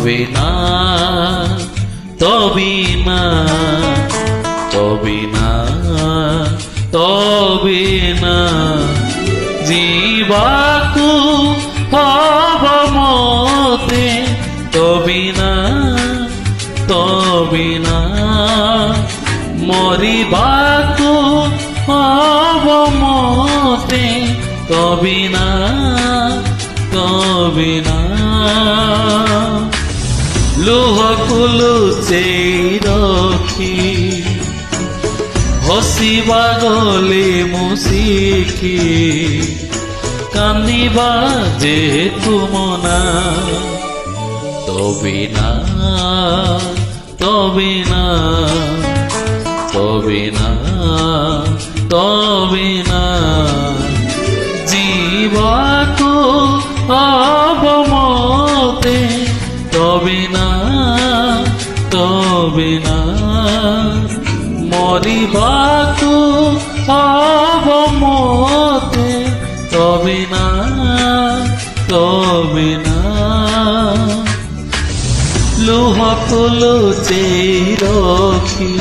তবে না তবে না তবে না তবে না জীবাকু হব মতে তবে না তবে না মরিবাকু হব মতে তবে না তবে না লুহকু লুচেই রখি হসিবা গলে মুশিকি কান্দিবা যেহেতু মনা তবে না তবে না তবে না তবে না জীবাকু অবমতে তবে না তবে না মরিবাকু অবমতে তবে না তবে না লুহকু লুচেই রখি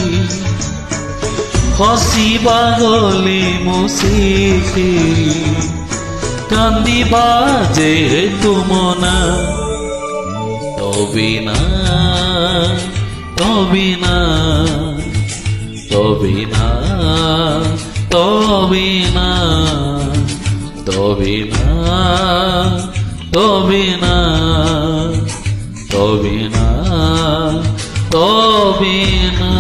হসিবা গলে মুশিকি কান্দিবা যেহেতু মনা তবে না তবে না তবে না তবে না তবে না তবে না তবে না তবে না